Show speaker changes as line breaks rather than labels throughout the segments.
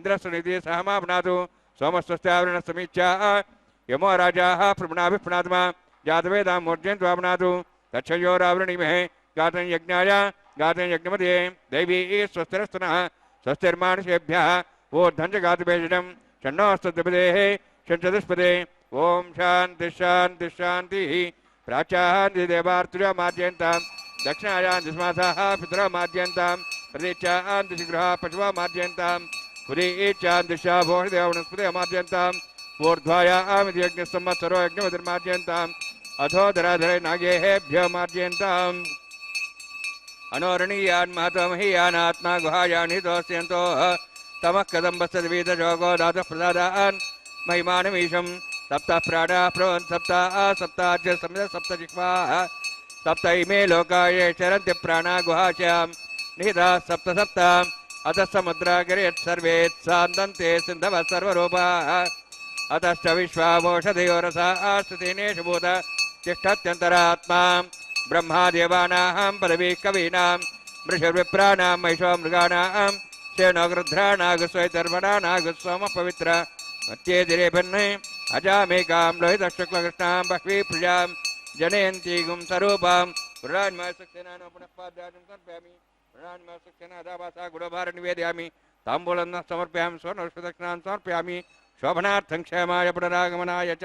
इंद्रस्वनिधि सहमा भनातु सोमस्वस्त्यावरण समीक्षा यमो राजाः प्रभुनाभिप्रणात्मा जातवेदां मूर्जयन्त्वा भनातु तक्षयोरावृणीमहे गातं यज्ञाय गातं यज्ञमध्ये दैवी स्वस्तिरस्तनः स्वस्तिर्मानुषेभ्यः ऊर्ध्वं च गातुभेषजं षण्णोऽस्तद्विपदेः षट्चतुष्पदे ओम शांति शांति शांति प्राचान्तिदेवार्तुर्या मार्जयन्तां दक्षिणायान्तिस्मासाः पितरः मार्जयन्तां प्रतीचान्तिशिग्रः पशवः मार्जयन्तां पुरीचान्तिशा भोषदेव वनस्पतयः मार्जयन्तां ऊर्ध्वायामिति यज्ञसंवत्सरो यज्ञवतिर्मार्जयन्ताम् अथोधराधरे नागेभ्यो मार्जयन्ताम् अनोरणीयान् महतमहीयानात्मा गुहायान् हितोऽस्यन्तो तमः कदम्बस्तद्वीतजोगो धातुः प्रसादान् महिमानमीशं सप्तः प्राणाः प्रवन् सप्ताः सप्ताद्य समित सप्तजिह्वाः सप्त इमे लोकाये चरन्ति प्राणा गुहाश्यां निहिताः सप्त सप्त अतः समुद्रागिरेत् सर्वे सान्दन्ते सिन्धवः सर्वरूपाः अतश्च विश्वामोषधयोरसाः स्थितेनेषु भूत तिष्ठत्यन्तरात्मा ब्रह्मादेवानां पदवी कवीनां मृषर्विप्राणां महिषो मृगाणां शेणोगृध्राणागस्वैतर्वणानागस्वम पवित्र मत्येदिरेभिन्ने अजामेकां लोहितशुक्लकृष्णां बह्वी प्रियां जनयन्तीगुं स्वरूपां पुराणमयसुक्तेनानो पुनः पाद्याजं समर्पयामि पुराणमयसुक्तेनादावासा गुडभार निवेदयामि ताम्बूलं समर्पयामि स्वर्णपुष्पदक्षिणां समर्पयामि शोभनार्थं क्षेमाय पुनरागमनाय च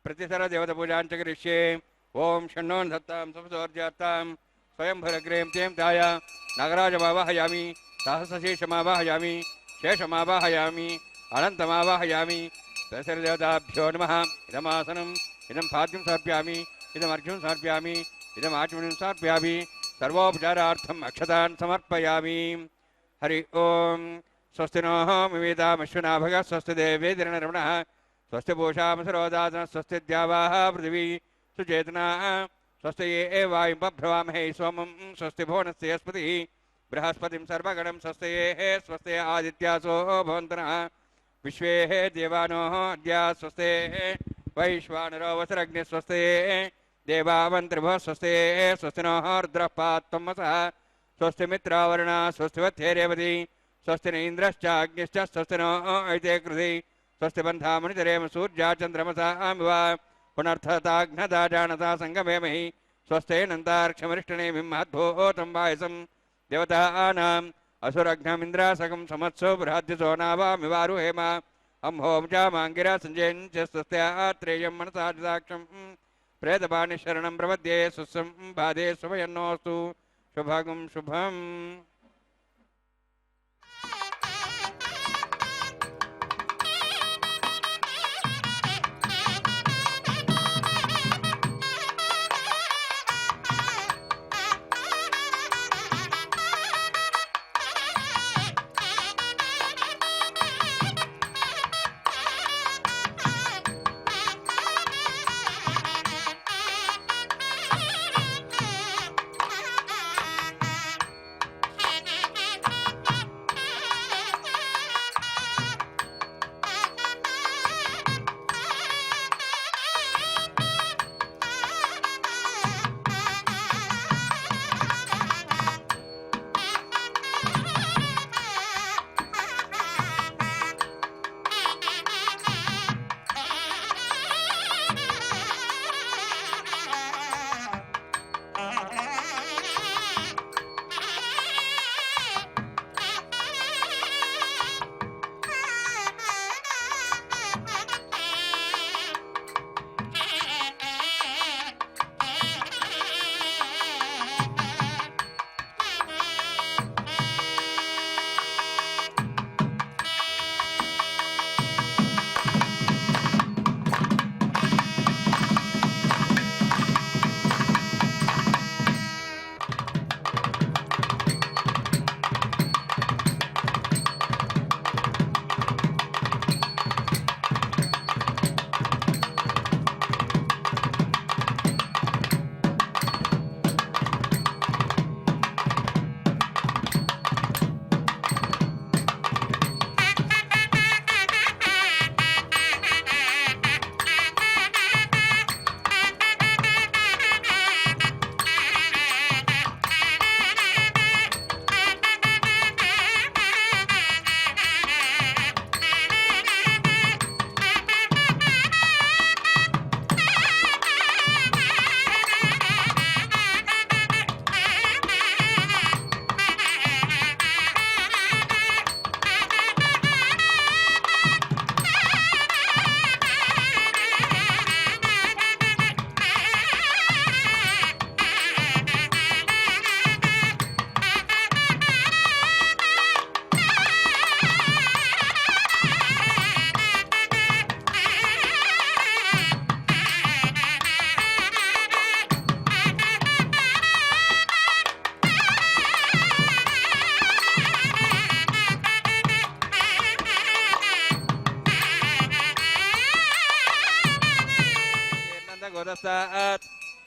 प्रतिसर देवता पूजां च करिष्ये ओम षण्णो धत्तां सपसोर्जात्तां स्वयंभरग्रें तें ताय नागराजमावाहयामि सहस्रशेषमावाहयामि शेषमावाहयामि अनन्तमावाहयामि दशरथदेवताभ्यो नमः इदमासनम् इदं पाद्यं समर्पयामि इदमर्घ्यं समर्पयामि इदमाचमनीं समर्पयामि सर्वोपचारार्थम् अक्षतान् समर्पयामि हरि ओं स्वस्ति नोः मिवेदामश्वनाभगः स्वस्ति देवेन्द्रनरमणः स्वस्ति पूषामसरोदातनः स्वस्ति द्यावाः पृथिवी सुचेतना स्वस्ति ये वायुं बभ्रवामहे सोमं स्वस्ति भुवनस्य स्पतिः बृहस्पतिं सर्वगणं स्वस्ति ये स्वस्ति आदित्यासो भवन्तनः विश्वे देवानोः अद्य स्वस्ति वैश्वानरो वसरग्निः स्वस्ति देवावन्त्रिभः स्वस्ति स्वस्ति नोः रुद्रः पात्वमसः स्वस्ति मित्रावरुणा स्वस्ति वत्थे रेवती स्वस्ति न इन्द्रश्चाग्निश्च स्वस्ति नो ऐते कृधि स्वस्ति बन्धामणितरेम सूर्या चन्द्रमसामिव पुनर्थताघ्नता जानता सङ्गमेमहि स्वस्तेनन्तार्क्षमरिष्टनेमिं महद्भूतं वायसं देवतानाम् असुरघ्नमिन्द्रासकं समत्सो बृहद्यसो नावामिवारुहेम अम्हों च माङ्गिरा सञ्जयञ्च स्वस्त्यात्रेयं मनसा दाक्षं प्रेतपाणि शरणं प्रपद्ये सुसंबाधे सुभयन्नोऽस्तु शुभगं शुभम्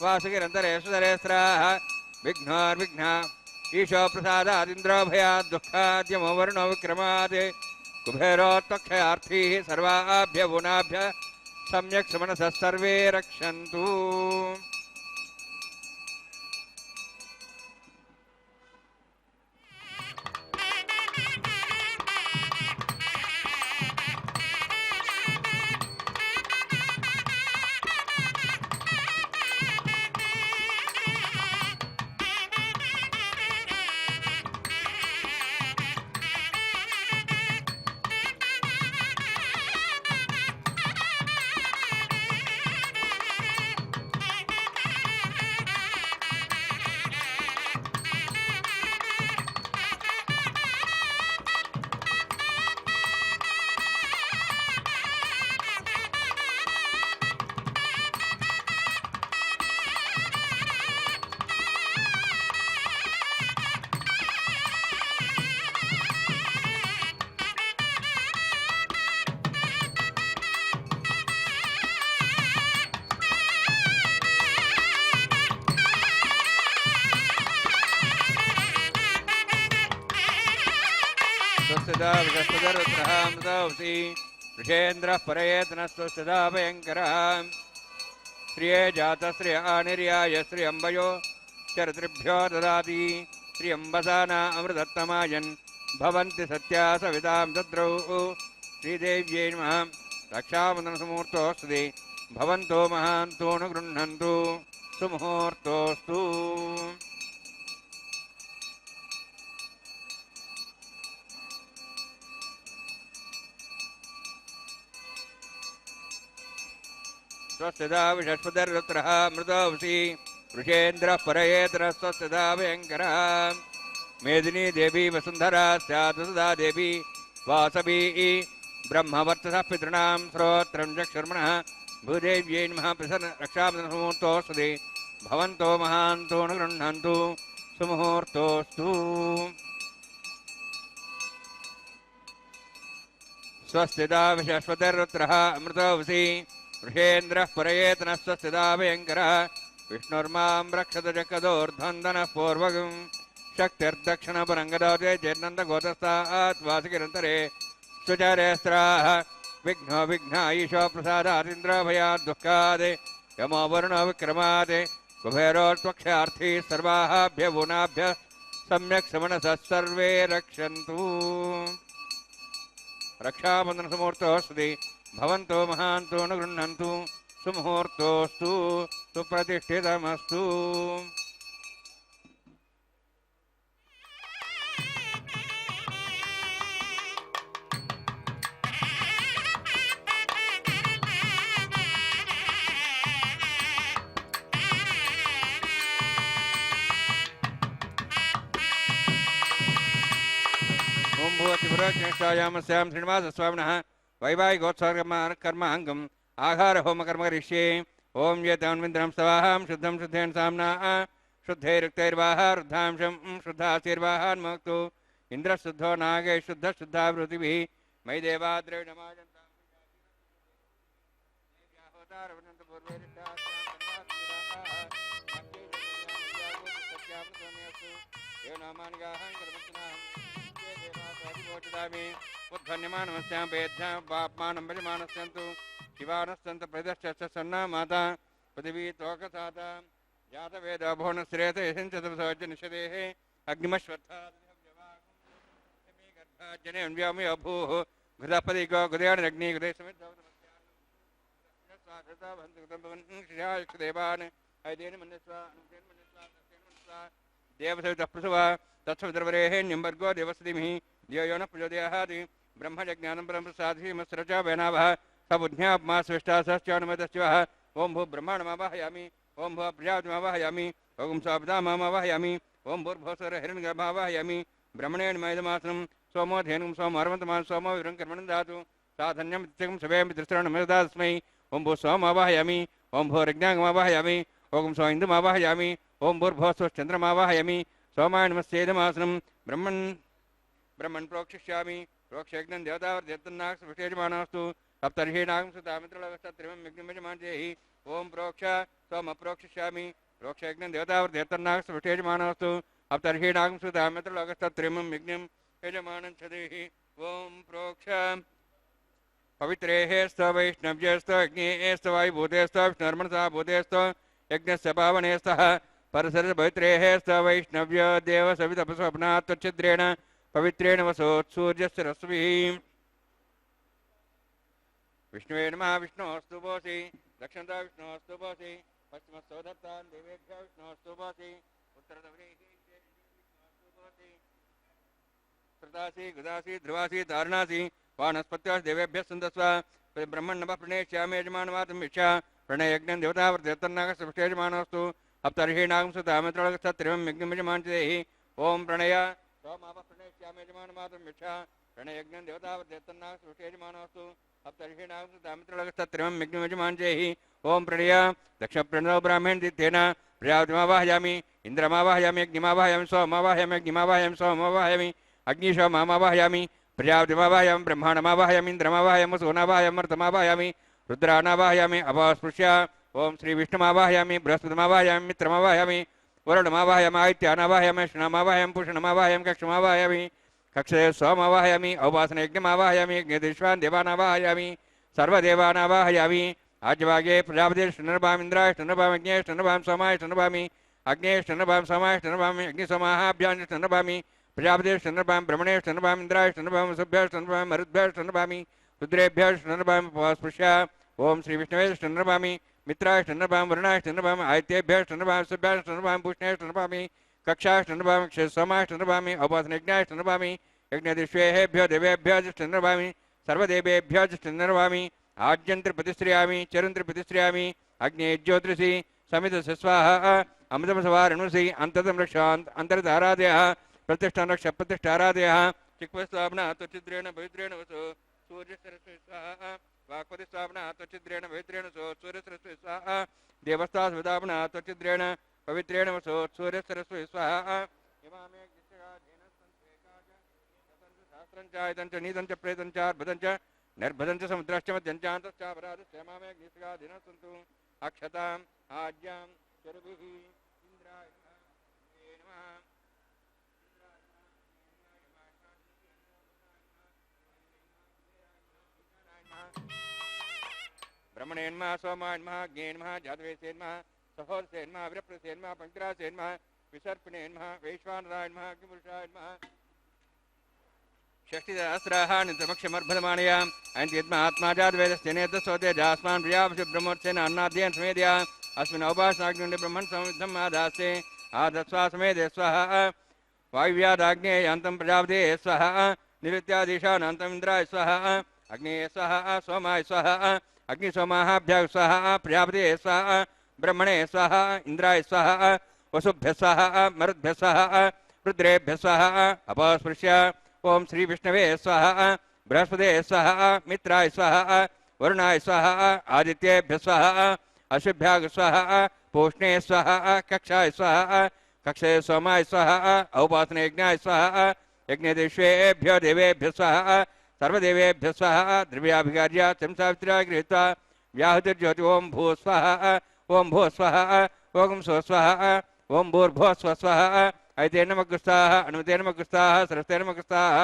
वासुकिरन्तरेश्वरेस्त्राः विघ्नोर्विघ्ना ईशो प्रसादादिन्द्रो भयात् दुःखाद्यमो वर्णो विक्रमात् कुबेरोत्तक्षयार्थीः सर्वाभ्य गुणाभ्य सम्यक् सुमनसः सर्वे रक्षन्तु। स्वस्तिदा विषस्पतिर्वृत्रः मृतोऽसि वृषेन्द्रः परयेतनस्वस्तिदा भयङ्करः श्रिये जातश्रिय आनिर्याय श्रियम्बयो चरतृभ्यो ददाति श्रियम्बसाना अमृतत्तमायन् भवन्ति सत्या सवितां दद्रौ श्रीदेव्यै नमः रक्षाबन्धनसमुहूर्तोऽस्ति भवन्तो महान्तो न गृह्णन्तु सुमुहूर्तोऽस्तु स्वस्तिदा विषस्पतिर्वृत्रः मृतोऽसि वृषेन्द्रः परयेतरः स्वस्तिदा भयङ्करः मेदिनी देवी वसुन्धरा स्यात् सदा देवी वासवी ब्रह्मवर्चसः पितॄणां श्रोत्रं चक्षुर्मणः भूदेव्यै नमः प्रसन्न रक्षाबन्धनसमुहूर्तोऽस्ति भवन्तो महान्तो न गृह्णन्तु सुमुहूर्तोऽस्तु स्वस्तिदा विषस्पतिर्वृत्रः अमृतोऽसि वृषेन्द्रः परयेतनः स्वस्तिदा भयङ्करः विष्णुर्मां रक्षत जगदोर्ध्वन्दनः पूर्वगं शक्तिर्दक्षिणपरङ्गदौते चेन्नन्दगोतस्तात् वासिकिरन्तरे सुचरेस्त्राः विघ्नो विघ्ना ईशो प्रसादातीन्द्रभयात् दुःखात् यमो वरुणो विक्रमात् कुबेरोत्वक्षार्थी सर्वाभ्य भुवनाभ्यः सम्यक् समनसः सर्वे रक्षन्तु रक्षाबन्धनसमुहूर्तोऽस्ति भवन्तो महान्तो न गृह्णन्तु सुमुहूर्तोऽस्तु सुप्रतिष्ठितमस्तु ओं भूतिपुरज्ञेष्ठायामस्यां श्रीनिवासस्वामिनः वैवाहिकोत्सवकर्माङ्गम् आहार होम कर्म करिष्ये ओं ये तन्विन्द्रं सवाहं शुद्धं शुद्धेन साम्ना शुद्धैरुक्तैर्वाह रुद्धांशं शुद्धाशीर्वाहान्मुक्तो इन्द्रः शुद्धो नागे शुद्ध शुद्धा पृथिवीः मयि देवाद्रविणमाजन्तां उद्धन्यमानमस्यां वेद्यां पाप्मानं भजमानस्यन्तु शिवानस्सन्तु प्रदश्च सन्ना माता पृथिवी तोकसाता जातवेद भुवनश्रेयते यशञ्चतुर्सवज्ज निषदेः अग्निमश्वत्थाजने व्योमि अभूः घृतपदि गो गुदयानग्नि गुदे समेत देवान् ऐदेन मन्यस्वा देवसवितः प्रसवा तत्सवितर्वरेः निम्बर्गो देवस्तिमिः धियो यो न प्रचोदयात् ब्रह्मज्ञानं परं प्रसादीमस्रचा वैनावः सबुज्ञापमा स्विष्टा सहस्यानुमतस्यः ओं भू ब्रह्माण्डमावाहयामि ओं भू प्रजापतिमावाहयामि ओं सापदामावाहयामि ओं भूर्भुवस्वर हिरण्यगर्भावाहयामि ब्रह्मणेन मैदमासनं सोमो धेनुं सोमर्वन्तमान् सोमो विरं कर्मणं दातु साधन्यं तिथिं सवेमि तिस्रणमदास्मै ओं भू सोमावाहयामि ओं भूरज्ञागमावाहयामि ओं सो इन्दुमावाहयामि ओं भूर्भुवस्वश्चन्द्रमावाहयामि सोमाय नमस्तेदमासनं ब्रह्मन् प्रोक्षिष्यामि प्रोक्षयज्ञं देवतावर्ध्यत्तन्नाक्सविषेजमानस्तु सप्तर्षीणागं सुतामित्रलवस्तत्रिमं यज्ञमयजमानजेहि ओं प्रोक्ष सोमप्रोक्षिष्यामि प्रोक्षयज्ञं देवतावर्ध्यत्तन्नाक्सविषेजमानस्तु सप्तर्षीणागं सुतामित्रलवस्तत्रिमं यज्ञं यजमानञ्छदेहि ओं प्रोक्ष पवित्रेः स्त वैष्णव्यस्त यज्ञेस्त वायुभूतेस्त विष्णुर्मनसा भूतेस्त यज्ञस्य पावनेस्तः परसरपवित्रेः स्त वैष्णव्य देवसवितपस्वप्नात् त्वच्छिद्रेण पवित्रेण वसोत्सूर्यस्य रश्मिः विष्णुवे नमः विष्णोस्तु भोसि दक्षिणतः विष्णोस्तु भोसि पश्चिमस्थो दत्तान् देवेभ्यः विष्णोस्तु भोसि उत्तरतः श्रुतासि गुदासि ध्रुवासि तारणासि वानस्पत्याः देवेभ्यः सन्दस्व ब्रह्मण्णवः प्रणेष्यामि यजमानवातं विक्षा प्रणयज्ञं देवतावर्ध्यत्तन्नागसविषेजमानोऽस्तु सप्तर्षीणागं सुतामित्रलगस्तत्रिमं यज्ञं यजमानञ्चदेहि ओं प्रणय सोमावः प्रणेष्यामि यजमानवातं विक्षा प्रणयज्ञं देवतावर्ध्यत्तन्नागसविषेजमानोऽस्तु सप्तर्षीणागं सुतामित्रलगस्तत्रिमं यज्ञं यजमानञ्चदेहि ओं प्रणय दक्षप्रणो ब्राह्मणदित्येन प्रजापतिमावाहयामि इन्द्रमावाहयामि अग्निमावाहयामि सोममावाहयामि अग्निमावाहयामि सोममावाहयामि अग्निशोमावाहयामि प्रजापतिमावाहयामि ब्रह्माण्डमावाहयामि इन्द्रमावाहयामि सोनावाहयामि मर्तमावाहयामि रुद्राणावाहयामि अपास्पृश्य ओं श्रीविष्णुमावाहयामि बृहस्पतिमावाहयामि मित्रमावाहयामि वरुणमावाहयामि आदित्यानावाहयामि श्रीनामावाहयामि पूषणमावाहयामि कक्षमावाहयामि कक्षे सोमवाहयामि औपासनयज्ञमावाहयामि यज्ञदेश्वान् देवानावाहयामि सर्वदेवानावाहयामि आज्यभागे प्रजापतिर्ष्णुर्भामिन्द्राय ष्णुर्भामज्ञे ष्णुर्भां सोमाय ष्णुर्भामि अग्ने ष्णुर्भां सोमाय ष्णुर्भामि अग्निसोमाहाभ्यां ष्णुर्भामि प्रजापतिर्ष्णुर्भां ब्रह्मणे ष्णुर्भामिन्द्राय ष्णुर्भां वसुभ्यः ष्णुर्भां मरुद्भ्यः ष्णुर्भामि रुद्रेभ्यः ष्णुर्भामि स्पृश्य ओम श्री विष्णवे ष्णुर्भामि मित्राय ष्णुर्भां वरुणाय ष्णुर्भामि आदित्येभ्यः ष्णुर्भां वसुभ्यः ष्णुर्भां पूष्णे ष्णुर्भामि कक्षा ष्णुर्भामि क्षेत्सोमाय ष्णुर्भामि औपासनयज्ञाय ष्णुर्भामि यज्ञदिष्वेभ्यो देवेभ्यो ष्णुर्भामि सर्वदेवेभ्यो ष्णुर्भामि आज्यन्त्रिप्रतिश्रियामि चरुन्त्रिप्रतिश्रियामि अग्ने ज्योतिषि समितस्य स्वाहा अमृतमसवारणुसि अन्ततं रक्षान्त अन्तर्धारादयः प्रतिष्ठान रक्ष प्रतिष्ठारादयः चिक्वस्वाप्ना त्वचिद्रेण पवित्रेण वसो सूर्यसरस्वती स्वाहा वाक्पति स्वाप्ना त्वचिद्रेण पवित्रेण सो सूर्यसरस्वती स्वाहा देवस्तास्वदाप्ना त्वचिद्रेण पवित्रेण वसो सूर्यसरस्वती स्वाहा इमामे शास्त्रञ्च नीतञ्च प्रेतञ्च अर्भदञ्च निर्भदञ्च समुद्रश्च मध्यञ्चान्तश्चापराधश्चमामे अग्निस्गादिनः सन्तु अक्षताम् आज्यां चरुभिः इन्द्राय नमः ब्रह्मणेन्मः सोमान्मः ज्ञेन्मः जातवेसेन्मः सहोदसेन्मः विरप्रसेन्मः पङ्क्तिरासेन्मः विसर्पिणेन्मः वैश्वानरायन्मः अग्निपुरुषायन्मः षष्टिसहस्राः नित्यमक्षमर्भदमानया अयन्तीत्मा जातवेदस्तेनेतस्वते जास्मान् प्रियावशु ब्रह्मोत्सेन अन्नाद्येन समेदया अस्मिन् औपासनाग्निः ब्रह्मन् संविद्धम् आदास्ते आदस्वा समेदे स्वाहा वायुव्यादाग्नेयान्तं प्रजापते स्वाहा निवृत्त्यादिशानान्तम् इन्द्राय स्वाहा अग्नेय स्वाहा सोमाय स्वाहा अग्निसोमाहाभ्यः स्वाहा प्रजापते स्वाहा ब्रह्मणे स्वाहा इन्द्राय स्वाहा वसुभ्यः स्वाहा मरुद्भ्यः स्वाहा रुद्रेभ्यः स्वाहा अपस्पृश्य ओम श्री विष्णवे स्वाहा बृहस्पते स्वाहा मित्राय स्वाहा वरुणाय स्वाहा आदित्येभ्यः स्वाहा अश्विभ्यः स्वाहा पूष्णे स्वाहा कक्षाय स्वाहा कक्षे सोमाय स्वाहा औपासनयज्ञाय स्वाहा यज्ञदेश्वेभ्यो देवेभ्यः स्वाहा सर्वदेवेभ्यः स्वाहा द्रव्याभिगार्य चमसावित्र्या गृहीत्वा व्याहुतिर्ज्योति ओम भू स्वाहा ओम भू स्वाहा ओम सो स्वाहा ओम भूर्भुवः स्वः स्वाहा ऐतेन मग्रस्ताः अनुमतेन मग्रस्ताः सरस्तेन मग्रस्ताः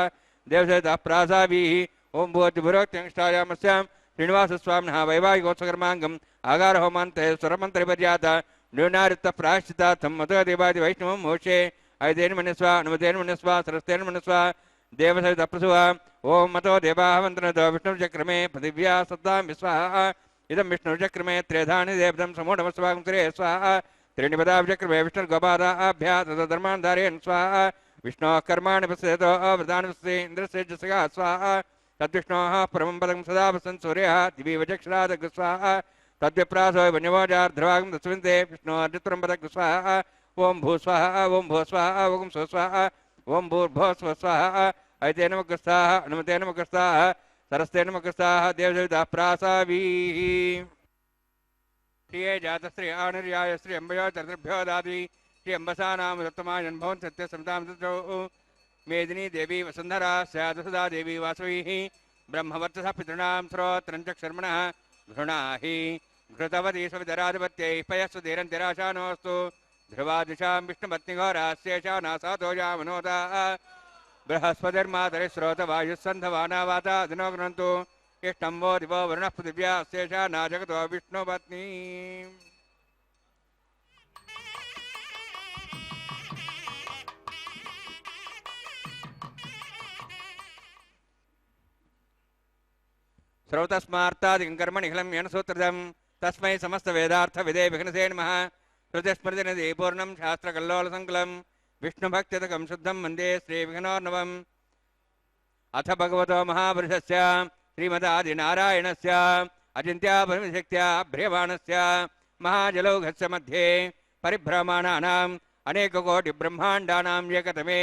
देवसहितः प्रासाभिः ओम भूर्भुवोक्त्यङ्ष्टायामस्यां श्रीनिवासस्वामिनः वैवाहिकोत्सकर्माङ्गम् आगारहोमान्ते स्वरमन्त्रपर्यात न्यूनारित्तः प्रायश्चित्तार्थं मतो देवादि वैष्णवं मोक्षे ऐतेन मन्यस्वा अनुमतेन मन्यस्वा सरस्तेन मन्यस्वा देवसहितः प्रसुवा ओम मतो देवाः वन्दनतो विष्णुचक्रमे पृथिव्या सत्तां विस्वाहा इदं विष्णुचक्रमे त्रेधानि देवतं समूढमस्वागं त्रे स्वाहा त्रीणि पदाभिचक्रमे विष्णुर्गोपादाभ्या तदधर्मान् धारयन् स्वाहा विष्णोः कर्माणि पश्यतो व्रतानि पश्यति इन्द्रस्य जसगा स्वाहा तद्विष्णोः परमं पदं सदा वसन् सूर्यः दिवीव चक्षुरादग् स्वाहा तद्विप्रासो वन्यवोजार्ध्रवागं तस्मिन्ते विष्णोर्जित्वरं पदग् स्वाहा ओम भू स्वाहा ओम भू स्वाहा ओम सो स्वाहा ओम भूर्भुवः स्वः स्वाहा ऐतेन मग्रस्ताः अनुमतेन मग्रस्ताः सरस्तेन मग्रस्ताः देवसहितः प्रासाभिः श्रिये जातश्री आनिर्याय श्री अम्बयो चतुर्भ्यो दाति श्री अम्बसानां रत्तमायन् भवन् सत्यसमतां तत्रौ मेदिनी देवी वसुन्धरा स्यादसुधा देवी वासवीः ब्रह्मवर्चसः पितॄणां श्रोत्रं चक्षर्मणः घृणाहि घृतवती सवितराधिपत्यै पयस्व धीरन्तिराशानोऽस्तु ध्रुवादिशां विष्णुपत्निघोरास्येषा नासातो यामनोदाः बृहस्पतिर्मातरिश्रोतवायुस्सन्धवाना वाता अदिनो गृह्णन्तु इष्टं वो दिवो वरुणः पृथिव्या अस्येषा न जगतो विष्णुपत्नी श्रौतस्मार्तादिकं कर्मणि निखिलं येन सूत्रदं तस्मै समस्तवेदार्थविदे विघ्नसे नमः श्रुतिस्मृतिनिधि पूर्णं शास्त्रकल्लोलसङ्कुलं विष्णुभक्त्यतकं शुद्धं वन्दे श्रीविघ्नोर्नवम् अथ भगवतो महापुरुषस्य श्रीमदादिनारायणस्य अचिन्त्यापरिशक्त्या भ्रियमाणस्य महाजलौघस्य मध्ये परिभ्रमाणानाम् अनेककोटिब्रह्माण्डानां एकतमे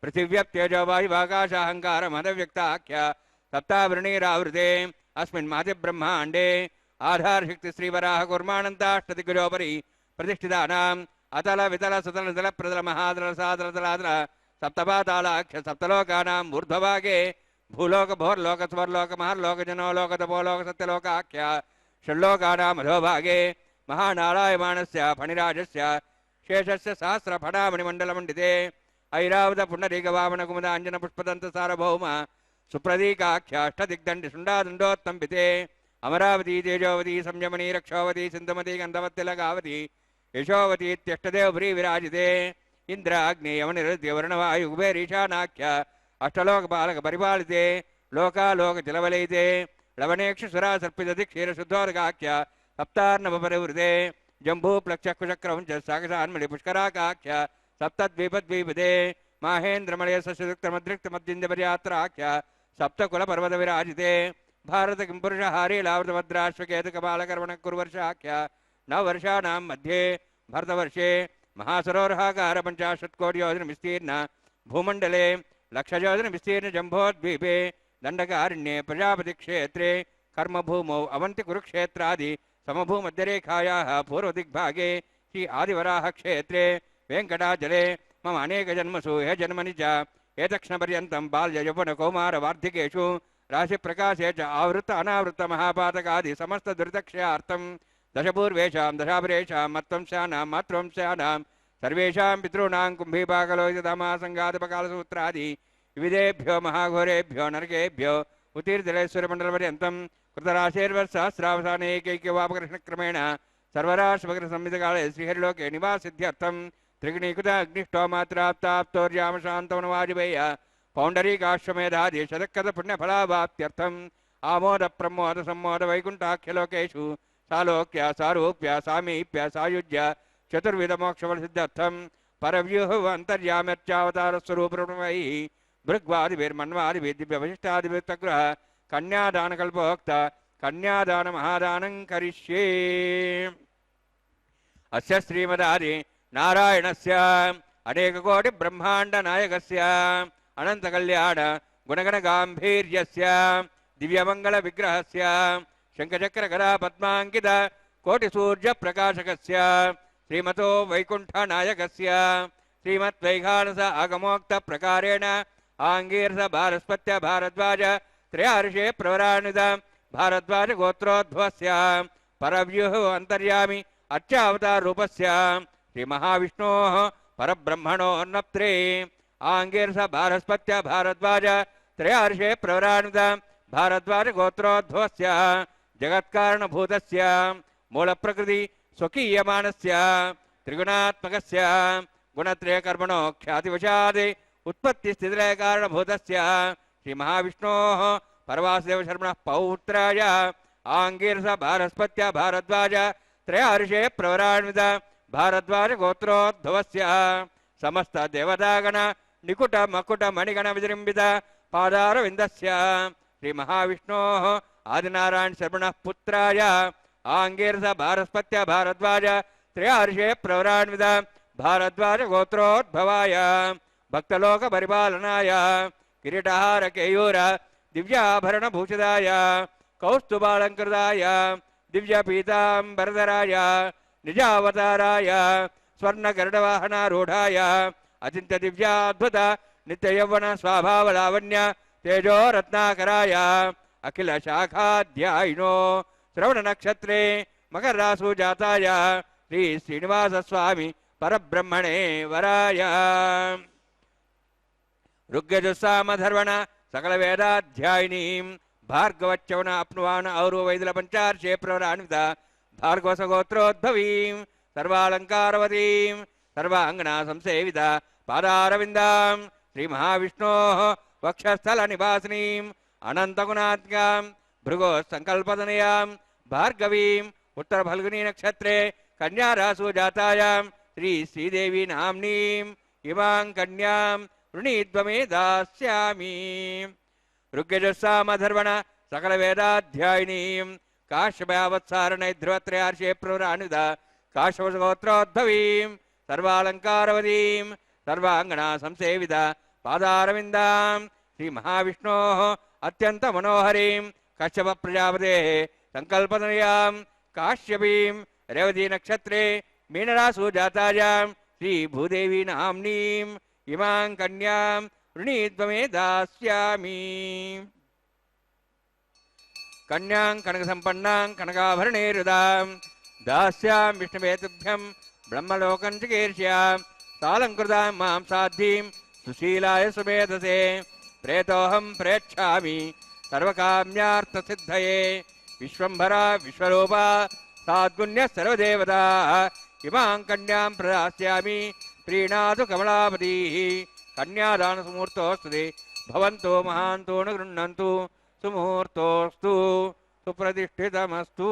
पृथिव्यप्तेजो वायुवाकाशाहङ्कारमदव्यक्ताख्य सप्तावृणीरावृते अस्मिन् महतिब्रह्माण्डे आधारशक्तिश्रीवराह कूर्माणन्ताष्टदिग्गजोपरि प्रतिष्ठितानाम् अतल वितल सुतल नितल प्रतल महातल सातल तलातल सप्तपातालाख्य सप्तलोकानां ऊर्ध्वभागे भूलोक भोर्लोक स्वर्लोक महर्लोक जनोलोक तपोलोक सत्यलोकाख्य षण्लोकानां अधोभागे महानारायमाणस्य फणिराजस्य शेषस्य सहस्रफणामणिमण्डलमण्डिते ಐರಾವತ ಪುಂಡರೀಕ ವಾಮನ ಕುಮುದ ಅಂಜನ ಪುಷ್ಪದಂತ ಸಾರ್ವಭೌಮ ಸುಪ್ರದೀಕಾಖ್ಯಾಷ್ಟದಿಗ್ದಂಡಿ ಶುಂಡಾದುಂಡೋತ್ತಂಬಿತೆ ಅಮರಾವತಿ ತೇಜೋವತಿ ಸಂಯಮನಿ ರಕ್ಷಾವತಿ ಸಿಂಧುಮತಿ ಗಂಧವತ್ತಿಲಗಾವತಿ ಯಶೋವತಿ ಇತ್ಯಷ್ಟದೇವ ಭ್ರೀ ವಿರಾಜಿತೆ ಇಂದ್ರ ಅಗ್ನಿ ಯವನಿರುದ್ಯ ವರ್ಣವಾಯು ಕುಬೇರೀಶಾನಾಖ್ಯ ಅಷ್ಟಲೋಕಪಾಲಕ ಪರಿಪಾಲಿತೆ ಲೋಕಾಲೋಕ ಜಲವಲಯಿತೆ ಲವಣೇಕ್ಷ ಸುರಾ ಸರ್ಪಿತತಿ ಕ್ಷೀರ ಶುದ್ಧೋದಕಾಖ್ಯ ಸಪ್ತಾರ್ಣವಪರಿವೃತೆ ಜಂಬೂ ಪ್ಲಕ್ಷಕುಚಕ್ರವಂಚ ಸಾಗಸಾನ್ಮಳಿ ಪುಷ್ಕರಾಕಾಖ್ಯ ಸಪ್ತದ್ವೀಪದ್ವೀಪದೆ ಮಾಹೇಂದ್ರಮಳೆಯ ಸಸ್ಯದುಕ್ತಮದೃಕ್ತ ಮದ್ದಿಂದಪರ್ಯಾತ್ರಾಖ್ಯ ಸಪ್ತಕುಲ ಪರ್ವತ ವಿರಾಜಿತೆ ಭಾರತ ಕಿಂಪುರುಷ ಹಾರೀಲಾವೃತ ಭದ್ರಾಶ್ವಕೇತುಕಪಾಲಕರ್ವಣ ಕುರುವರ್ಷಾಖ್ಯ ನವವರ್ಷಾಣಾಂ ಮಧ್ಯೆ ಭರತವರ್ಷೆ ಮಹಾಸರೋರ್ಹಾಕಾರ ಪಂಚಾಶತ್ಕೋಟಿ ಯೋಜನ ವಿಸ್ತೀರ್ಣ ಭೂಮಂಡಲೆ ಲಕ್ಷಯೋಜನ ವಿಸ್ತೀರ್ಣ ಜಂಬೋದ್ವೀಪೆ ದಂಡಕಾರಣ್ಯೆ ಪ್ರಜಾಪತಿ ಕ್ಷೇತ್ರೆ ಕರ್ಮಭೂಮೌ ಅವಂತಿ ಕುರುಕ್ಷೇತ್ರಾದಿ ಸಮಭೂಮಧ್ಯರೇಖಾಯಾಃ ಪೂರ್ವದಿಗ್ಭಾಗೆ ಶ್ರೀ ಆದಿವರಾಹ ಕ್ಷೇತ್ರೆ ವೆಂಕಟಾಚಲೆ ಮಮ ಅನೇಕ ಜನ್ಮಸು ಹೇ ಜನ್ಮನಿ ಚ ಏತಕ್ಷಣಪರ್ಯಂತಂ ಬಾಲ್ಯ ಯೌವನ ಕೌಮಾರ ವಾರ್ಧಿಕೇಷು ರಾಶಿಪ್ರಕಾಶೇ ಚ ಆವೃತ್ತ ಅನಾವೃತ್ತ ಮಹಾಪಾತಕಾದಿ ಸಮಸ್ತ ದುರಿತಕ್ಷಯಾರ್ಥಂ ದಶಪೂರ್ವೇಷಾಂ ದಶಾಪರೇಷಾಂ ಮತ್ವಂಶಾನಾಂ ಮಾತೃವಂಶಾನಾಂ ಸರ್ವೇಷಾಂ ಪಿತॄಣಾಂ ಕುಂಭೀಪಾಕಲೋಹಿತಧಾಮಾಸಂಗಾತಪಕಾಲಸೂತ್ರಾದಿ ವಿವಿಧೇಭ್ಯೋ ಮಹಾಘೋರೇಭ್ಯೋ ನರಕೇಭ್ಯೋ ಉತ್ತೀರ್ಧಲೇಶ್ವರಮಂಡಲಪರ್ಯಂತಂ ಕೃತರಾಶೇರ್ವತ್ಸಹಸ್ರಾವಸಾನೇಕೈಕ್ಯವಾಪಕೃಷ್ಣಕ್ರಮೇಣ ಸರ್ವರಾಶ್ವಗ್ರ ಸಂಹಿತಕಾಳೆ ಶ್ರೀಹರಿಲೋಕೆ ನಿವಾಸಿದ್ಧ್ಯರ್ಥಂ ತ್ರಿಗುಣೀಕೃತ ಅಗ್ನಿಷ್ಠೋಮಾತ್ರಾಪ್ತಾಪ್ತೋರ್ಯಾಮಶಾಂತವನವಾಜಿಬೇಯ ಪೌಂಡರೀಕಾಶ್ವಮೇಧಾದಿ ಶತಕದ ಪುಣ್ಯಫಲಾವಾಪ್ತ್ಯರ್ಥಂ ಆಮೋದ ಪ್ರಮೋದ ಸಂಮೋದ ವೈಕುಂಠಾಖ್ಯಲೋಕೇಶು ಸಾಲೋಕ್ಯ ಸಾರೂಪ್ಯ ಸಾಮೀಪ್ಯ ಸಾಯುಜ್ಯ ಚತುರ್ವಿಧ ಮೋಕ್ಷಫಲಸಿದ್ಧರ್ಥಂ ಪರವ್ಯೂಹ ಅಂತರ್ಯಾಮ್ಯರ್ಚಾವತಾರ ಸ್ವರೂಪವೈ ಭೃಗ್ವಾದಿಭಿರ್ಮನ್ವಾದಿಭಿರ್ದಿವ್ಯವಶಿಷ್ಟಾದಿಭಿರ್ತಗ್ರಹ ಕನ್ಯಾದಾನಕಲ್ಪೋಕ್ತ ಕನ್ಯಾದಾನ ಮಹಾದಾನಂ ಕರಿಷ್ಯೇ ಅಸ್ಯ ಶ್ರೀಮದಾದಿ ನಾರಾಯಣಸ್ಯ ಅನೇಕ ಕೋಟಿ ಬ್ರಹ್ಮಾಂಡ ನಾಯಕಸ್ಯ ಅನಂತ ಕಲ್ಯಾಣ ಗುಣಗಣ ಗಾಂಭೀರ್ಯಸ್ಯ ದಿವ್ಯಮಂಗಲ ವಿಗ್ರಹಸ್ಯ ಶಂಖಚಕ್ರ ಗದಾ ಪದ್ಮಾಂಕಿತ ಕೋಟಿ ಸೂರ್ಯ ಪ್ರಕಾಶಕಸ್ಯ ಶ್ರೀಮತೋ ವೈಕುಂಠ ನಾಯಕಸ್ಯ ಶ್ರೀಮತ್ ವೈಖಾನಸ ಆಗಮೋಕ್ತ ಪ್ರಕಾರೇಣ ಆಂಗೀರಸ ಭಾರಸ್ಪತ್ಯ ಭಾರದ್ವಾಜ ತ್ರಯಾರ್ಷೇ ಪ್ರವರಾಣಿತ ಭಾರದ್ವಾಜ ಗೋತ್ರೋದ್ಭವಸ್ಯ ಪರವ್ಯೂಹ ಅಂತರ್ಯಾಮಿ ಅರ್ಚಾವತಾರ ರೂಪಸ್ಯ ಶ್ರೀ ಮಹಾವಿಷ್ಣೋಃ ಪರಬ್ರಹ್ಮಣೋನ್ನಪ್ತ್ರೇ ಆಂಗೀರಸ ಭಾರಸ್ಪತ್ಯ ಭಾರದ್ವಾಜ ತ್ರಯಾರ್ಷೇ ಪ್ರವರಾಣಿತ ಭಾರದ್ವಾಜ ಗೋತ್ರೋದ್ಭವಸ್ಯ ಜಗತ್ಕಾರಣಭೂತಸ್ಯ ಮೂಲ ಪ್ರಕೃತಿ ಸ್ವಕೀಯಮಾನಸ್ಯ ತ್ರಿಗುಣಾತ್ಮಕಸ್ಯ ಗುಣತ್ರಯ ಕರ್ಮಣೋ ಖ್ಯಾತಿವಶಾತ್ ಉತ್ಪತ್ತಿ ಸ್ಥಿತಿಲಯ ಕಾರಣಭೂತಸ್ಯ ಶ್ರೀ ಮಹಾವಿಷ್ಣೋಃ ಪರವಾಸುದೇವ ಶರ್ಮಣಃ ಪೌತ್ರಾಯ ಆಂಗೀರಸ ಭಾರಸ್ಪತ್ಯ ಭಾರದ್ವಾಜ ತ್ರಯಾರ್ಷೇ ಪ್ರವರಾನ್ವಿತ ಭಾರದ್ವಾಜ ಗೋತ್ರೋದ್ಭವಸ್ಯ ಸಮಸ್ತ ದೇವತಾಗಣ ನಿಕುಟ ಮಕುಟ ಮಣಿಗಣ ವಿಜೃಂಭಿತ ಪಾದಾರವಿಂದಸ್ಯ ಶ್ರೀ ಮಹಾವಿಷ್ಣೋಃ ಆದಿನಾರಾಯಣ ಶರ್ಮಣಃ ಪುತ್ರಾಯ ಆಂಗೀರಸ ಭಾರಸ್ಪತ್ಯ ಭಾರದ್ವಾಜ ತ್ರಯಾರ್ಷೇ ಪ್ರವರಾನ್ವಿತ ಭಾರದ್ವಾಜ ಗೋತ್ರೋದ್ಭವಾಯ ಭಕ್ತಲೋಕ ಪರಿಪಾಲನಾಯ ಕಿರೀಟಹಾರ ಕೇಯೂರ ದಿವ್ಯಾಭರಣ ಭೂಷಿತಾಯ ಕೌಸ್ತುಭಾಲಂಕೃತಾಯ ದಿವ್ಯ ಪೀತಾಂಬರಧರಾಯ ನಿಜಾವತಾರಾಯ ಸ್ವರ್ಣ ಗರುಡವಾಹನಾರೂಢಾಯ ಅಚಿಂತ್ಯ ದಿವ್ಯಾದ್ಭುತ ನಿತ್ಯ ಯೌವನ ಸ್ವಭಾವ ಲಾವಣ್ಯ ತೇಜೋ ರತ್ನಾಕರಾಯ ಅಖಿಲ ಶಾಖಾಧ್ಯಾಯಿನೋ ಶ್ರವಣ ನಕ್ಷತ್ರೇ ಮಕರ ರಾಸು ಜಾತಾಯ ಶ್ರೀ ಶ್ರೀನಿವಾಸ ಸ್ವಾಮಿ ಪರಬ್ರಹ್ಮಣೇ ವರಾಯ ಋಗ್ಯಜುಸ್ಸಾಮಧರ್ವಣ ಸಕಲ ವೇದಾಧ್ಯಾಯಿನೀಂ ಭಾರ್ಗವಚ್ಚವನ ಅಪ್ನುವಾನ ಔರು ವೈದಿಲ ಪಂಚಾರ್ಷೇ ಪ್ರವರಾನ್ವಿತ ಭಾರ್ಗವಸ ಗೋತ್ರೋದ್ಭವೀಂ ಸರ್ವಾಲಂಕಾರವತೀಂ ಸರ್ವಾಂಗಣ ಸಂಸೇವಿತ ಪಾದಾರವಿಂದಾಂ ಶ್ರೀ ಮಹಾವಿಷ್ಣೋಃ ವಕ್ಷಸ್ಥಲ ನಿವಾಸಿನೀಂ ಅನಂತಗುಣಾತ್ಮ್ಯಾಂ ಭೃಗೋ ಸಂಕಲ್ಪದನೆಯಾಂ ಭಾರ್ಗವೀಂ ಉತ್ತರ ಫಲ್ಗುನಿ ನಕ್ಷತ್ರೇ ಕನ್ಯಾ ರಾಸು ಜಾತಾಯಾಂ ಶ್ರೀ ಶ್ರೀದೇವಿ ನಾಮ್ನೀಂ ಇಮಾಂ ಕನ್ಯಾಂ ಋಣೀದ್ವಮೇ ದಾಸ್ಯಾಮಿ ಋಗ್ಯಜಸ್ಸಾಮಧರ್ವಣ ಸಕಲ ವೇದಾಧ್ಯಾಯಿನೀಂ ಕಾಶ್ಯಪವತ್ಸಾರಣ ಧ್ರುವತ್ರಯಾರ್ಷೇ ಪ್ರವರಾನ್ವಿತ ಕಾಶ್ಯಪಗೋತ್ರೋದ್ಭವೀಂ ಸರ್ವಾಲಂಕಾರವತೀಂ ಸರ್ವಾಂಗಣ ಸಂಸೇವಿತ ಪಾದಾರವಿಂದಾಂ ಶ್ರೀ ಮಹಾವಿಷ್ಣೋಃ ಅತ್ಯಂತ ಮನೋಹರೀಂ ಕಶ್ಯಪ ಪ್ರಜಾಪತೇಃ ಸಂಕಲ್ಪದನೆಯಾಂ ಕಾಶ್ಯಪೀಂ ರೇವತಿ ನಕ್ಷತ್ರೇ ಮೀನರಾಸು ಜಾತಾಯಾಂ ಶ್ರೀ ಭೂದೇವಿ ನಾಮ್ನೀಂ ಇಮಾಂ ಕನ್ಯಾಂ ಋಣೀದ್ವಮೇ ದಾಸ್ಯಾಮಿ ಕನ್ಯಾಂ ಕನಕ ಸಂಪನ್ನಾಂ ಕನಕಾಭರಣೇರುದಾಂ ದಾಸ್ಯಾಂ ವಿಷ್ಣುವೇತುಭ್ಯಂ ಬ್ರಹ್ಮಲೋಕಂ ಚಿಕೀರ್ಷ್ಯಾಂ सालंकृतां मां साध्यीं सुशीलाय सुमेधसे प्रेतोऽहं प्रेक्षामि सर्वकाम्यार्थसिद्धये विश्वम्भरा विश्वरूपा साद्गुण्यः सर्वदेवता इमां कन्यां प्रदास्यामि प्रीणातु कमलापतिः कन्यादानसुमुहूर्तोऽस्तु भवन्तो महान्तो न गृह्णन्तु सुमुहूर्तोऽस्तु सुप्रतिष्ठितमस्तु।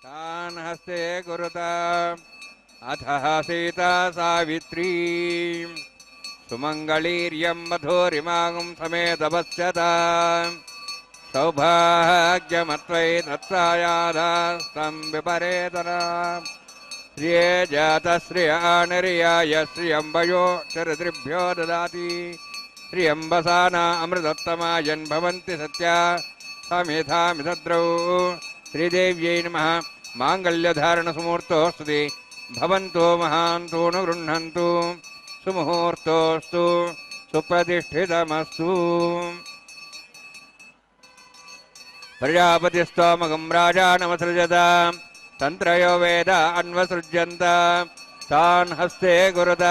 तान् हस्ते कुरुता अथः सीता सावित्री सुमङ्गलीर्यं मधुरिमागुं समेतपश्यता सौभाग्यमत्वयि तत्सायादास्तं विपरेतरा श्रिये जातश्रियानिर्याय श्रियम्बयो चरितृभ्यो ददाति श्रियम्बसाना अमृतोत्तमायन् भवन्ति सत्या समेधामितद्रौ श्रीदेव्यै नमः। माङ्गल्यधारणसुमुहूर्तोऽस्तु भवन्तो महान्तो न गृह्णन्तु सुमुहूर्तोऽस्तु सुप्रतिष्ठितमस्तु प्रजापतिस्तोमगं राजानमसृजत तन्त्रयो वेद अन्वसृज्यन्त तान् हस्ते गुरुत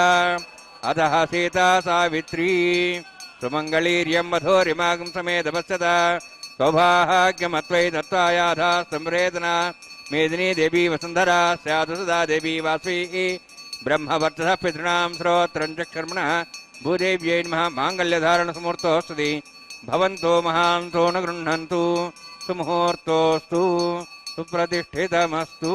अतः सीता सावित्री सुमङ्गलीर्यं मधुरिमागं समेतपश्यत सौभाग्यमत्वै दत्त्वायाधा संवेदना मेदिनी देवी वसुन्धरा स्यात् सदा देवी वासवी ब्रह्मवर्चसः पितॄणां श्रोत्रं चक्षुर्मणः भूदेव्यै नमः माङ्गल्यधारणसमुहूर्तोऽस्तु भवन्तो महान्तो न गृह्णन्तु सुमुहूर्तोऽस्तु सुप्रतिष्ठितमस्तु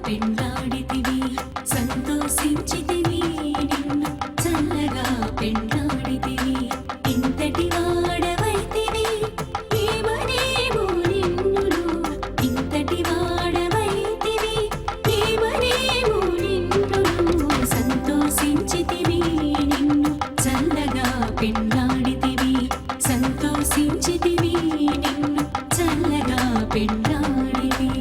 పెండాడితివి సంతోషించితివి నిన్ను చల్లగా పెండాడితివి ఇంతటి వాడవైతివి ఏమనేమో నిన్ను ఇంతటి వాడవైతివి ఏమనేమో నిన్ను సంతోషించితివి నిన్ను చల్లగా పెండాడితివి సంతోషించితివి నిన్ను చల్లగా పెండాడితివి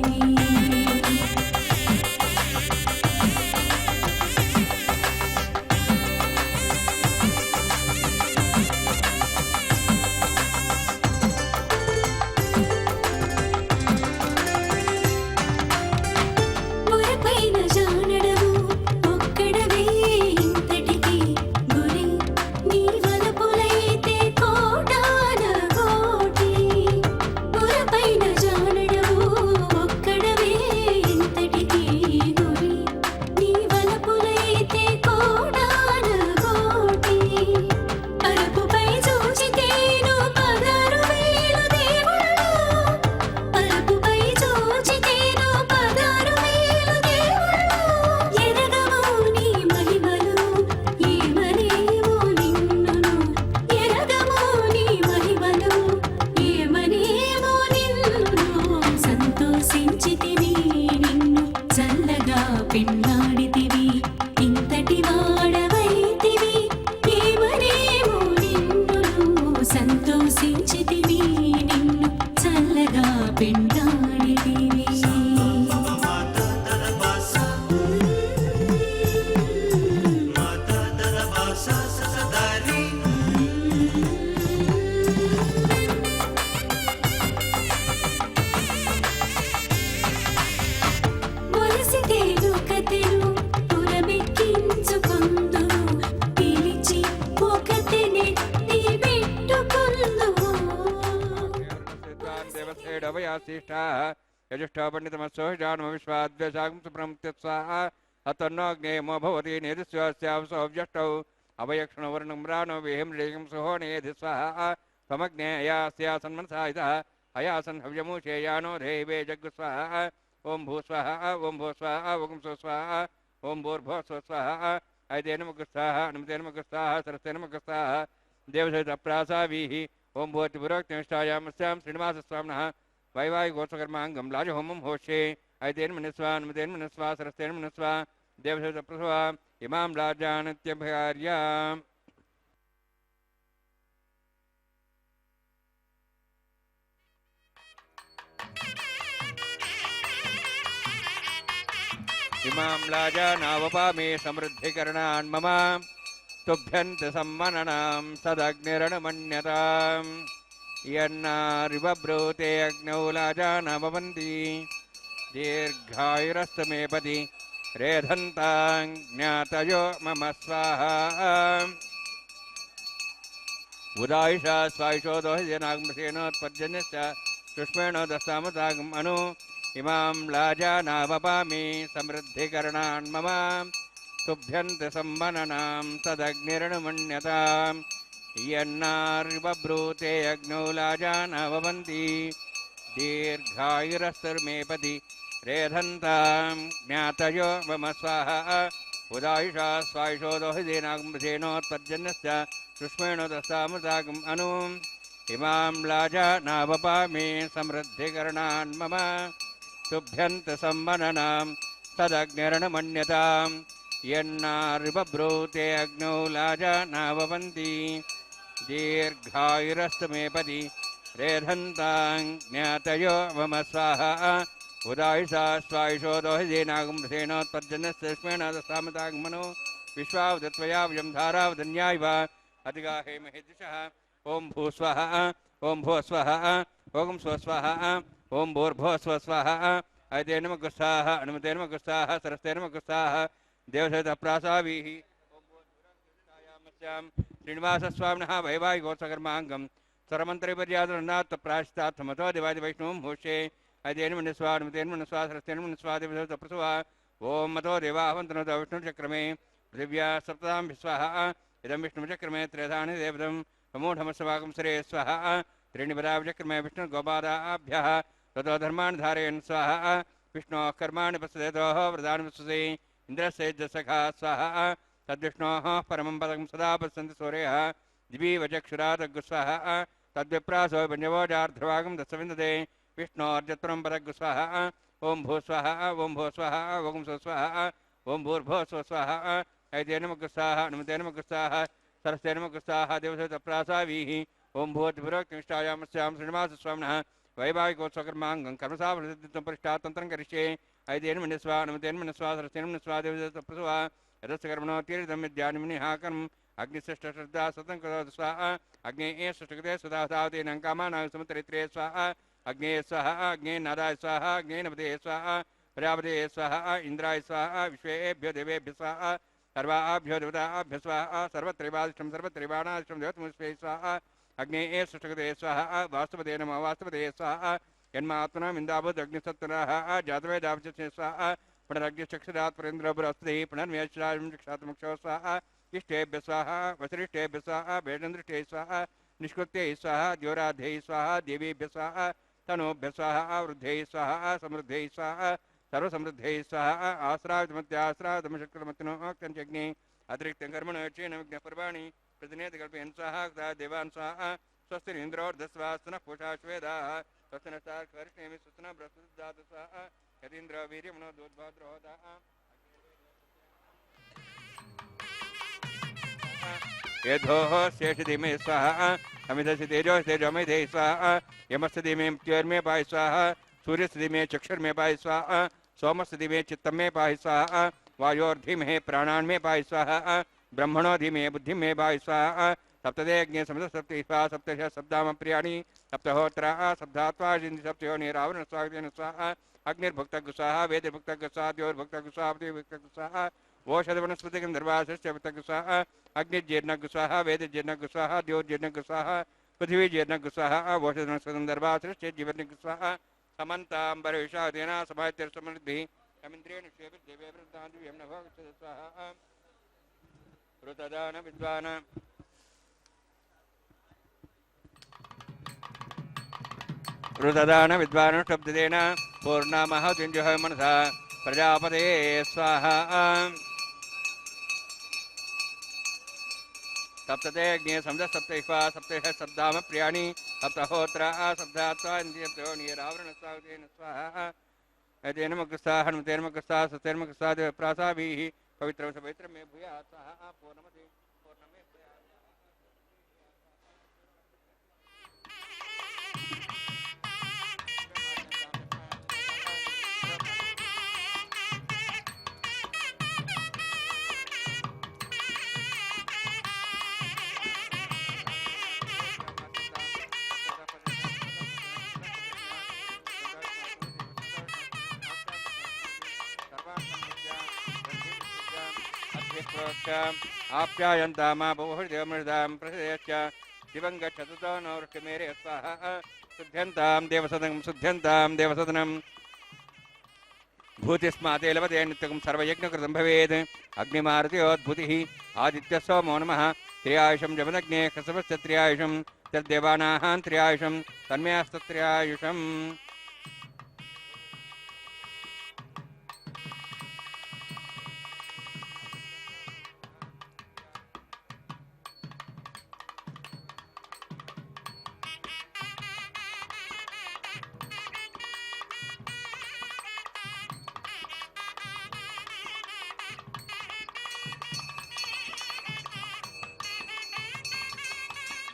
यजुष्ठा पंडितमत्सो जानम विश्वाद्वेषागं सुप्रमुत्स्वाहा अतन्नोग्नेमो भवति नेदस्वास्यावसोव्यष्टौ अवयक्षणवर्णं राणो विहिमृगं सुहोनेधि स्वाहा त्वमग्नेयास्या सन्मनसायितः अयासन् हव्यमुषेयानो देवे जग्गुस्वाहा ओं भूस्वाहा ओं भूस्वाहा ओं सुस्वाहा ओं भूर्भुवः स्वाहा ऐतेन मुखस्वाहा अनुमतेन मुखस्वाहा सरस्तेन मुखस्वाहा देवसहितप्रासावीः ओं भूतिपुरोक्तिष्ठायामस्यां श्रीनिवासस्वामिनः वैवाहि गोत्सकर्मांगम लाज होमम होशे ऐतेन मनस्वा अनुमतेन मनस्वा सरस्तेन मनस्वा देवसहित प्रसवा इमां लाजानत्यभयार्या इमां लाजानावपामे समृद्धिकरणान् मम तुभ्यन्त सम्मननां सदग्निरणमन्यताम् यन्नारिवब्रूते अग्नौ लाजाना भवन्ति दीर्घायुरस्तमेपति रेधन्तां ज्ञातयो मम स्वाहा उदायुषा स्वायुषो दोहिजनाग्मसेनोत्पद्यन्यश्च सुष्मेणो दस्तामतागम् अनु इमां लाजानावपामि समृद्धिकरणान् मम तुभ्यन्त सम्मननां तदग्निर्णमन्यताम् यन्नार्वब्रूते अग्नौ लाजाना भवन्ति दीर्घायुरस्तर्मेपति रेधन्तां ज्ञातयो मम स्वाहा उदायुषा स्वायुषो दोहिजेनाग्मसेनोत्पद्यन्यश्च सुष्मेणो दस्तामतागम् अनु इमां लाजानावपामि समृद्धिकरणान् मम तुभ्यन्त सम्मननां तदग्निर्णमन्यताम् यन्नार्बभ्रूते अग्नौ लाजानाववन्ति दीर्घायुरस्तु मे पदि रेधन्तां ज्ञातयो मम स्वाहा उदायुषा स्वायुषो दोहिजेनागुम्भसेनोत्पज्जनस्तेष्मेण दशामतागमनो विश्वावदत्वया वयं धारावदन्याय वा अधिगाहे महेदृशः ॐ भूस्वः ॐ भूस्वः ॐ स्वस्वः ॐ भूर्भुवस्वः अयते नमः गुस्साः अनुमते नमः गुस्साः सरस्ते नमः गुस्साः देवसहितप्रासावीः श्रीनिवासस्वामिनः वैवाहिकोत्सकर्माङ्गं सर्वमन्त्रिपर्यादनात् प्राश्चात्मतो दिवादिवैष्णवं भूष्ये अयतेन्मनस्वा अनुमतेन्मनस्वा सरस्तेन्मनस्वा देवसहितप्रसुवा ॐ मतो देवाहवन्तनोतो विष्णुचक्रमे पृथिव्या सप्तां विश्वः इदं विष्णुचक्रमे त्रेधानि देवतं समूढमस्वाकं श्रे स्वः त्रीणि पदाविचक्रमे विष्णुगोपादाभ्यः ततो धर्मान् धारयन् स्वाहा विष्णोः कर्माणि पश्यतोः व्रतानि पश्यसे इन्द्रस्य स्वाहा तद्विष्णोः परमं पदं सदा पश्यन्ति सूर्यः दिवि वचक्षुरादग्गुस्वाः तद्विप्रासो पञ्चवोजार्धभागं दशविन्दते विष्णोर्जत्वरं पदग्गुस्वाः ॐ भूस्वाः ॐ भूस्वाः ॐ स्वस्वाः ॐ भूर्भुवस्वस्वाः ऐते नमः गुस्साः अनुमते नमः गुस्साः सरस्ते नमः गुस्साः देवसहितप्रासावीः ॐ भूतिपुरोक्तिष्ठायामस्यां श्रीनिवासस्वामिनः वैवाहिकोत्सवकर्माङ्गं कर्मसावृत्तित्वं परिष्ठात् तन्त्रं करिष्ये ऐतेन मन्यस्वा अनुमतेन मन्यस्वा सरस्तेन मन्यस्वा देवसहितप्रसुवा यदस्य कर्मणो तीर्धं विद्यानि मुनिः कर्म अग्निश्रेष्ठश्रद्धा सतं करोतु स्वाहा अग्नेये सृष्टकृते सदा सावतेन कामानां समुत्तरित्रे स्वाहा अग्ने स्वाहा अग्ने नादाय स्वाहा अग्ने नपते स्वाहा प्रजापते स्वाहा इंद्राय स्वाहा विश्वेभ्यो देवेभ्य स्वाहा सर्वाभ्यो देवताभ्य स्वाहा सर्वत्रैवादिष्टं सर्वत्रैवाणादिष्टं देवतमुष्पे स्वाहा अग्नेये सृष्टकृते स्वाहा वास्तवते नमः वास्तवते स्वाहा यन्मात्मनाम् इन्दावद् अग्निसत्तरः जातवेदावचस्य स्वाहा पुनरग्निचक्षुरात् परेन्द्रो बृहस्पतिः पुनर्मेषराजं चक्षात्मक्षो स्वाहा इष्टेभ्य स्वाहा वसरिष्ठेभ्य स्वाहा भेषन्दृष्टे स्वाहा निष्कृत्यै स्वाहा द्योराध्यै स्वाहा देवीभ्य स्वाहा तनोभ्य स्वाहा वृद्ध्यै स्वाहा समृद्ध्यै स्वाहा सर्वसमृद्ध्यै स्वाहा आश्रावितमत्याश्रावितमशक्तिमत्तिनोक्तञ्चग्ने अतिरिक्तं कर्मणो चेन विघ्नपर्वाणि प्रतिनेतकल्पयन् स्वाहा देवान् स्वाहा स्वस्तिरिन्द्रोर्धस्वास्तनः पूषा श्वेदाः स्वस्तिनस्तार्कर्ष्णेमि स्वस्तिनः बृहस्पतिर्दधातु स्वाहा यतीन्द्रो वीर्यमनो दोद्भाद्रोदाः यथोः शेषधिमे स्वाहा अमितस्य तेजो तेजोमेधे स्वाहा यमस्य धीमे मृत्योर्मे पाहि स्वाहा सूर्यस्य धीमे चक्षुर्मे पाहि स्वाहा सोमस्य धीमे चित्तमे पाहि स्वाहा वायोर्धीमहे प्राणान्मे पाहि स्वाहा ब्रह्मणो धीमे बुद्धिमे पाहि स्वाहा सप्तदे अग्ने सप्तति स्वाहा सप्तश शब्दाम प्रियाणि सप्तहोत्राः सप्तात्वा सप्तयोनिरावरण स्वागतेन स्वाहा अग्निर्भुक्तः स्वाहा वेदभुक्तः स्वाहा द्योर्भुक्तः स्वाहा भुक्तः स्वाहा ओषधवनस्पतिगन्धर्वासश्च स्वाहा अग्निर्जीर्णः स्वाहा वेदजीर्णः स्वाहा द्योर्जीर्णः स्वाहा पृथ्वीजीर्णः स्वाहा ओषधवनस्पतिगन्धर्वासश्च जीवनः स्वाहा समन्ताम्बरविषादेन समात्यर्थसमृद्धिः समिन्द्रेण देवेभ्यं नभो स्वाहा ऋतदान विद्वान् ऋतदान विद्वान् शब्देन पूर्णामहुतिञ्जुः मनसा प्रजापते स्वाहा सप्तते अग्ने समझ सप्तैश्वा सप्तैः शब्दाम प्रियाणि सप्तहोत्रा शब्दात्वा इंद्रियोनिरावरण स्वागतेन स्वाहा अयतेन मग्गस्ताः हनुमतेन मग्गस्ताः सतेन मग्गस्ताः देवप्रासाभिः पवित्रं पवित्रं मे भूयात् स्वाहा पूर्णमति पूर्णमे भूयात् आप्यायन्तामा बहुहृदयमृदां प्रसयश्च दिवं गच्छतु नो वृष्टिमेरे स्वाहा शुद्ध्यन्तां देवसदनं भूतिस्माते लभते नित्यं सर्वयज्ञकृतं भवेत् अग्निमारुत्योद्भूतिः आदित्यः सोमो नमः त्र्यायुषं जपदग्ने खसवश्च त्र्यायुषं तद्देवानाः त्र्यायुषं तन्मयास्तत्र्यायुषम्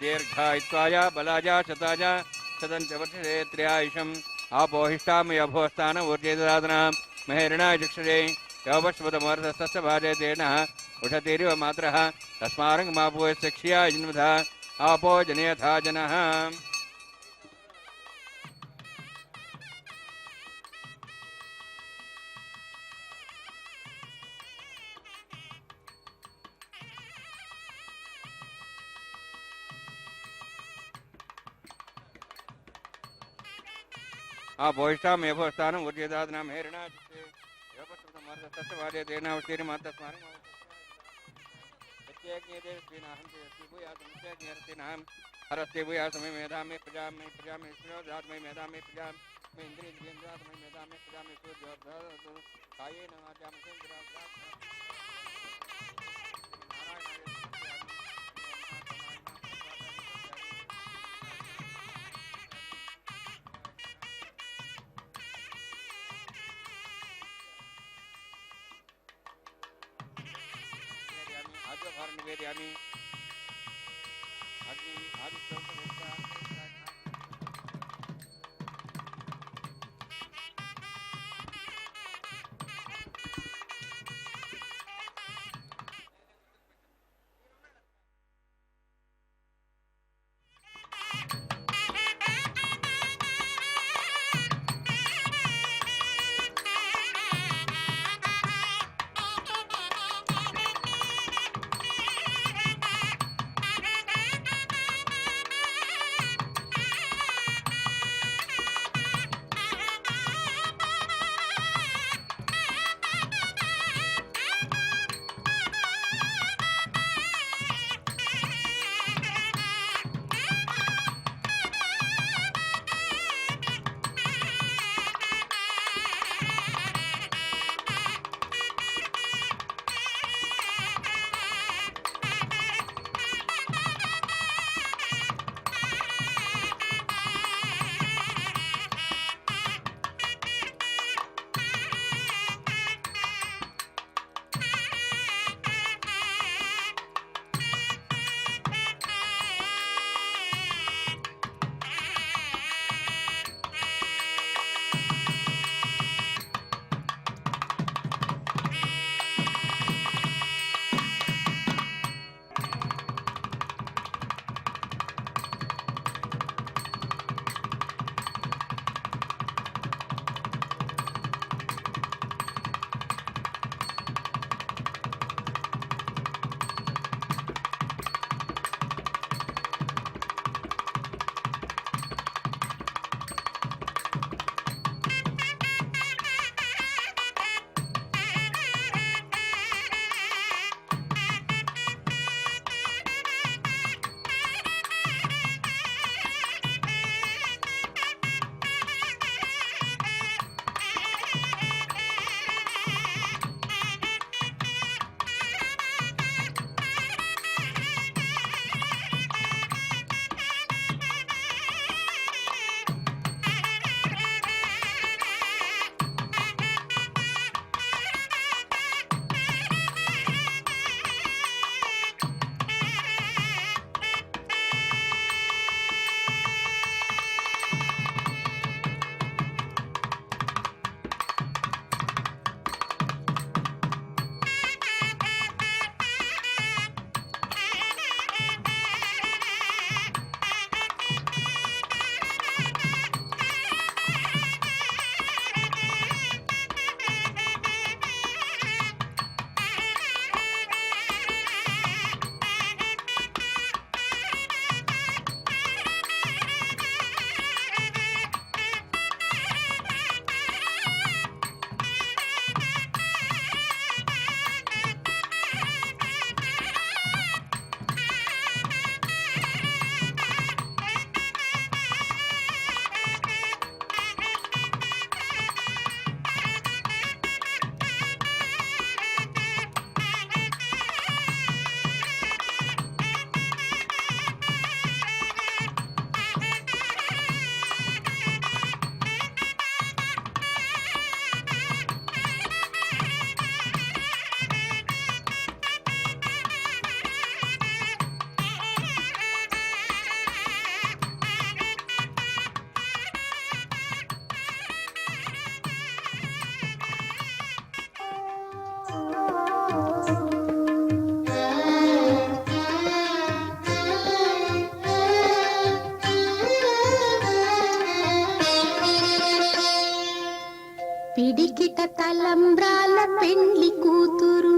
दीर्घायुत्वाय बलाय शताय शतं च वर्षसे त्र्यायुषम् आपोहिष्टामयभोस्तान ऊर्जे ददातना महेरणाय चक्षुषे योपश्वतमोर्धस्तस्य भाजे तेन उषतीरिव मात्रः तस्मारङ्गमापोयस्य क्षियाय जन्मधा आपो जनयथा जनः आपोहिष्टाम यभोस्तानम् ऊर्जे ददातना महेरणाय चक्षुषे योपश्वतमोर्धस्तस्य भाजे तेन उषतीरिव मात्रः हरस्ते भूया समय मेधा में प्रजा में रात में मेधा में प्रजा में इंद्रिय रात में मेधा में प्रजा में सूर्य काये न आजा निवेदयामि अग्नि
తలంబ్రాల పెండ్లి కూతురు,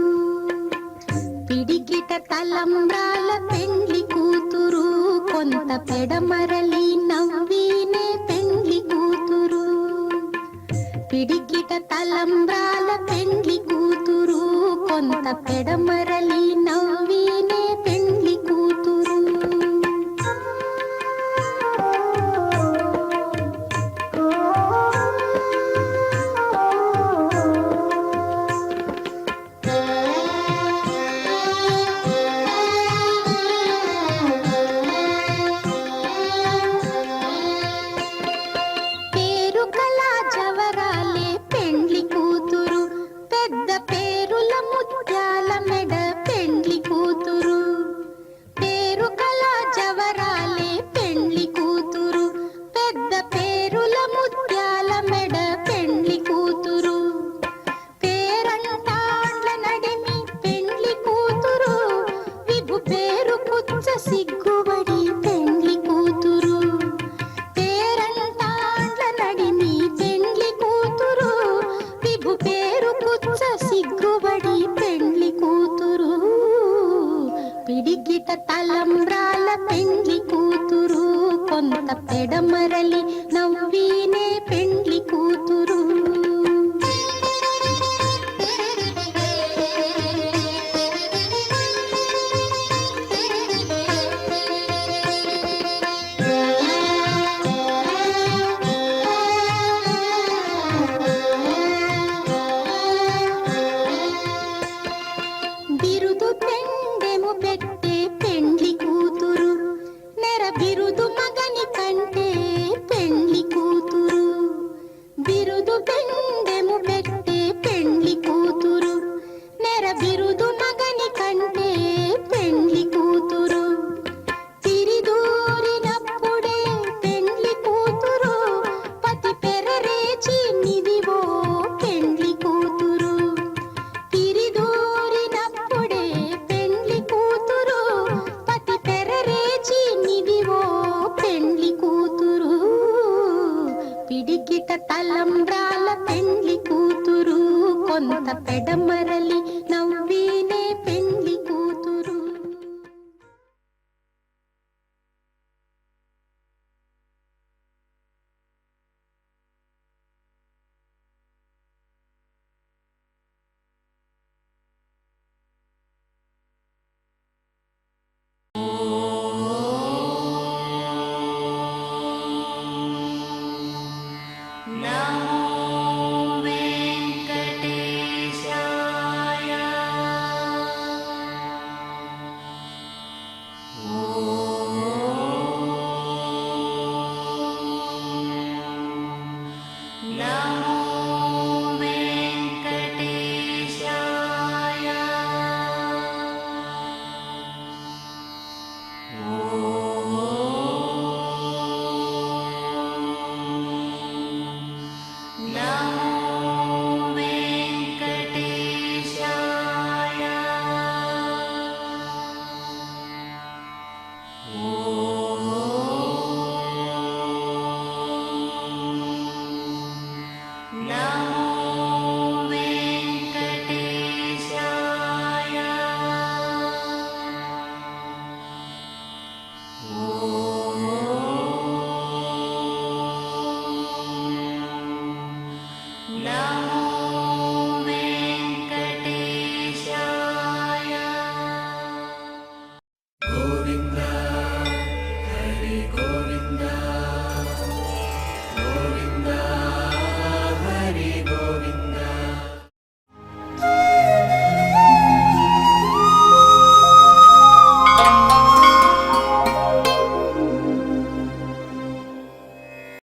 పిడికిట తలంబ్రాల పెండ్లి కూతురు, కొంత పెడమరలి నవ్వీనే పెండ్లి కూతురు. పిడికిట తలంబ్రాల పెండ్లి కూతురు, కొంత పెడమరలి నవ్వీనే పెండ్లి కూతురు. సిగ్గుబడి పెండ్లి కూతురు, పేరంటాండ్ల నడిమి పెండ్లి కూతురు, విభు పేరు పుచ్చ సిగ్గుబడి పెండ్లి కూతురు. పిడికిట తలంబ్రాల పెండ్లి కూతురు, కొంత పెడమరలి నవ్వీనే పెండ్లి కూతురు. బిరుదు పెండెము పెట్టే పెండ్లి కూతురు, నెర బిరుదు మగని కంటే పెండ్లి కూతురు. బిరుదు పెండెము పెట్టే పెండ్లి కూతురు, నెర బిరుదు మగని కంటే పెండ్లి కూతురు. తిరిదూరినప్పుడే పెండ్లి కూతురు, పతి పెరరేచి నిదివో పెండ్లి కూతురు. తిరిదూరినప్పుడే పెండ్లి కూతురు, పతి పెరరేచి నిదివో పెండ్లి కూతురు. పిడికిట తలంబ్రాల పెండ్లి కూతురు, కొంత పెడమరలి